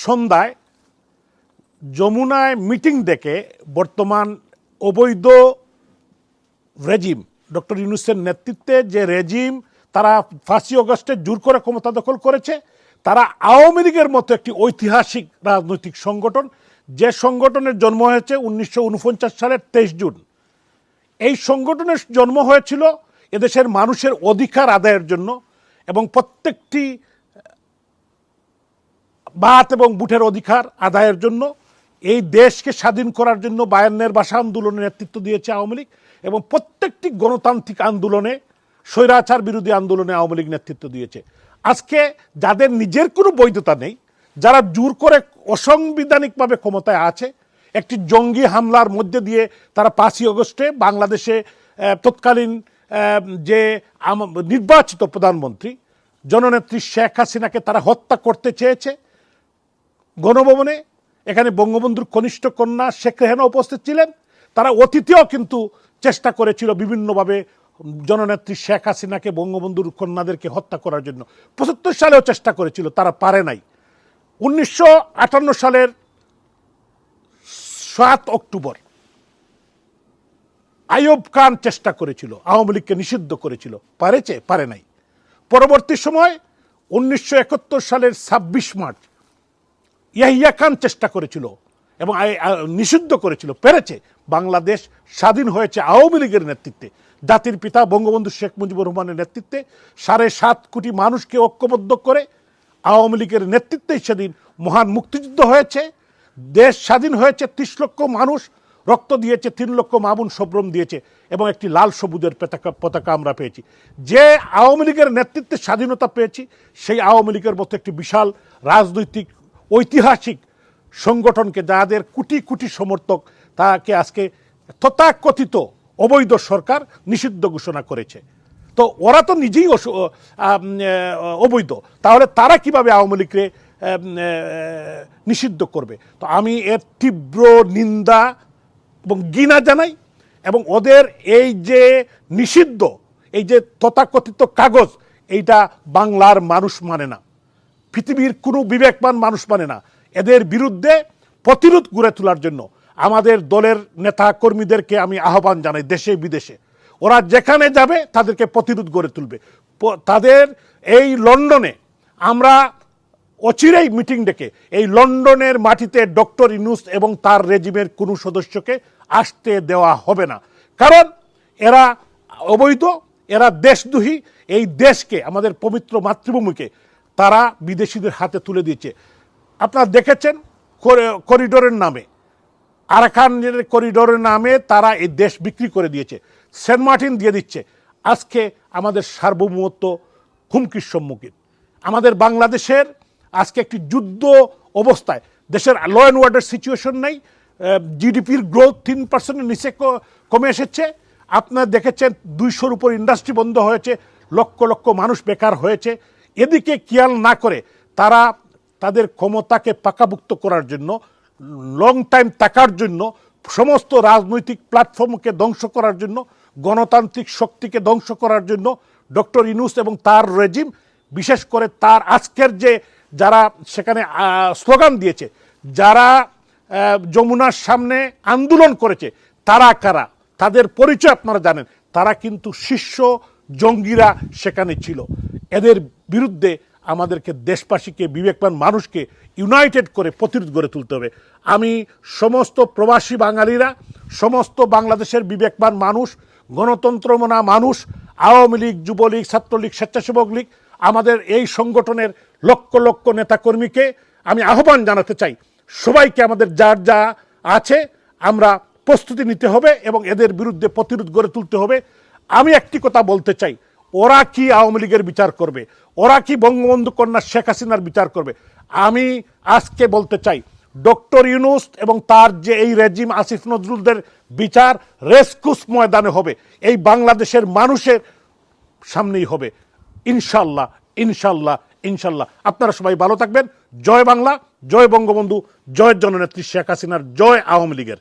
সন্ধ্যায় যমুনায় মিটিং ডেকে বর্তমান অবৈধ রেজিম ডক্টর ইউনূসের নেতৃত্বে যে রেজিম তারা 5ই আগস্টে জোর করে ক্ষমতা দখল করেছে, তারা আওয়ামী লীগের মতো একটি ঐতিহাসিক রাজনৈতিক সংগঠন, যে সংগঠনের জন্ম হয়েছে 1949 সালের 23 জুন। এই সংগঠনের জন্ম হয়েছিল এদেশের মানুষের অধিকার আদায়ের জন্য এবং প্রত্যেকটি বাত এবং বুটের অধিকার আদায়ের জন্য, এই দেশকে স্বাধীন করার জন্য 52 ভাষা আন্দোলনের নেতৃত্ব দিয়েছে আওয়ামী লীগ এবং প্রত্যেকটি গণতান্ত্রিক আন্দোলনে, স্বৈরাচার বিরোধী আন্দোলনে আওয়ামী লীগ নেতৃত্ব দিয়েছে। আজকে যাদের নিজের কোনো বৈধতা নেই, যারা জোর করে অসাংবিধানিকভাবে ক্ষমতায় আছে, একটি জঙ্গি হামলার মধ্যে দিয়ে তারা 5ই আগস্টে বাংলাদেশে তৎকালীন যে নির্বাচিত প্রধানমন্ত্রী জননেত্রী শেখ হাসিনাকে তারা হত্যা করতে চেয়েছে গণভবনে। এখানে বঙ্গবন্ধুর কনিষ্ঠ কন্যা শেখ রেহানা উপস্থিত ছিলেন। তারা অতীতেও কিন্তু চেষ্টা করেছিল বিভিন্নভাবে জননেত্রী শেখ হাসিনাকে, বঙ্গবন্ধুর কন্যাদেরকে হত্যা করার জন্য। 75 সালেও চেষ্টা করেছিল, তারা পারে নাই। 1958 সালের 7 অক্টোবর আইয়ুব খান চেষ্টা করেছিল, আওয়ামী লীগকে নিষিদ্ধ করেছিল, পারেছে? পারে নাই। পরবর্তী সময় 1971 সালের 26 মার্চ ইয়াহিয়া খান চেষ্টা করেছিল এবং নিষিদ্ধ করেছিল, পেরেছে। বাংলাদেশ স্বাধীন হয়েছে আওয়ামী লীগের নেতৃত্বে, জাতির পিতা বঙ্গবন্ধু শেখ মুজিবুর রহমানের নেতৃত্বে 7.5 কোটি মানুষকে ঐক্যবদ্ধ করে আওয়ামী লীগের নেতৃত্বেই সেদিন মহান মুক্তিযুদ্ধ হয়েছে। দেশ স্বাধীন হয়েছে, 30 লক্ষ মানুষ রক্ত দিয়েছে, 3 লক্ষ মা বোন সব্রম দিয়েছে এবং একটি লাল সবুজের পতাকা আমরা পেয়েছি। যে আওয়ামী লীগের নেতৃত্বে স্বাধীনতা পেয়েছি, সেই আওয়ামী লীগের মতো একটি বিশাল রাজনৈতিক ঐতিহাসিক সংগঠনকে, যাদের কোটি কোটি সমর্থক, তাকে আজকে তথাকথিত অবৈধ সরকার নিষিদ্ধ ঘোষণা করেছে। তো ওরা তো নিজেই অবৈধ, তাহলে তারা কিভাবে আওয়ামী লীগকে নিষিদ্ধ করবে? তো আমি এর তীব্র নিন্দা এবং ঘৃণা জানাই এবং ওদের এই যে নিষিদ্ধ, এই যে তথাকথিত কাগজ, এইটা বাংলার মানুষ মানে না, পৃথিবীর কোনো বিবেকবান মানুষ মানে না। এদের বিরুদ্ধে প্রতিরোধ গড়ে তোলার জন্য আমাদের দলের নেতা কর্মীদেরকে আমি আহ্বান জানাই, দেশে বিদেশে ওরা যেখানে যাবে তাদেরকে প্রতিরোধ গড়ে তুলবে। তাদের এই লন্ডনে আমরা অচিরেই মিটিং ডেকে এই লন্ডনের মাটিতে ডক্টর ইউনূস এবং তার রেজিমের কোনো সদস্যকে আসতে দেওয়া হবে না। কারণ এরা অবৈধ, এরা দেশদ্রোহী। এই দেশকে, আমাদের পবিত্র মাতৃভূমিকে তারা বিদেশিদের হাতে তুলে দিয়েছে। আপনারা দেখেছেন করিডোরের নামে, আরাকানের করিডোরের নামে তারা এই দেশ বিক্রি করে দিয়েছে, সেন্ট মার্টিন দিয়ে দিচ্ছে। আজকে আমাদের সার্বভৌমত্ব হুমকির সম্মুখীন। আমাদের বাংলাদেশের আজকে একটি যুদ্ধ অবস্থায়, দেশের ল অ্যান্ড অর্ডার সিচুয়েশন নেই, জিডিপির গ্রোথ 3% নিচে কমে এসেছে। আপনারা দেখেছেন 200-র উপর ইন্ডাস্ট্রি বন্ধ হয়েছে, লক্ষ লক্ষ মানুষ বেকার হয়েছে। এদিকে খেয়াল না করে তারা তাদের ক্ষমতাকে পাকাভুক্ত করার জন্য, লং টাইম থাকার জন্য, সমস্ত রাজনৈতিক প্ল্যাটফর্মকে ধ্বংস করার জন্য, গণতান্ত্রিক শক্তিকে ধ্বংস করার জন্য ডক্টর ইউনূস এবং তার রেজিম, বিশেষ করে তার আজকের যে যারা সেখানে স্লোগান দিয়েছে, যারা যমুনার সামনে আন্দোলন করেছে, তারা কারা, তাদের পরিচয় আপনারা জানেন। তারা কিন্তু শীর্ষ জঙ্গিরা সেখানে ছিল। এদের বিরুদ্ধে আমাদেরকে, দেশবাসীকে, বিবেকবান মানুষকে ইউনাইটেড করে প্রতিরোধ গড়ে তুলতে হবে। আমি সমস্ত প্রবাসী বাঙালিরা, সমস্ত বাংলাদেশের বিবেকবান মানুষ, গণতন্ত্রমনা মানুষ, আওয়ামী লীগ, যুবলীগ, ছাত্রলীগ, স্বেচ্ছাসেবক লীগ, আমাদের এই সংগঠনের লক্ষ লক্ষ নেতাকর্মীকে আমি আহ্বান জানাতে চাই, সবাইকে আমাদের যার যা আছে আমরা প্রস্তুতি নিতে হবে এবং এদের বিরুদ্ধে প্রতিরোধ গড়ে তুলতে হবে। আমি একটি কথা বলতে চাই, ওরা কি আওয়ামী লীগের বিচার করবে? ওরা কি বঙ্গবন্ধু কন্যা শেখ হাসিনার বিচার করবে? আমি আজকে বলতে চাই, ডক্টর ইউনূস এবং তার যে এই রেজিম, আসিফ নজরুলদের বিচার রেসকোর্স ময়দানে হবে, এই বাংলাদেশের মানুষের সামনেই হবে। ইনশাল্লাহ, ইনশাল্লাহ, ইনশাল্লাহ। আপনারা সবাই ভালো থাকবেন। জয় বাংলা, জয় বঙ্গবন্ধু, জয় জননেত্রী শেখ হাসিনার, জয় আওয়ামী লীগের।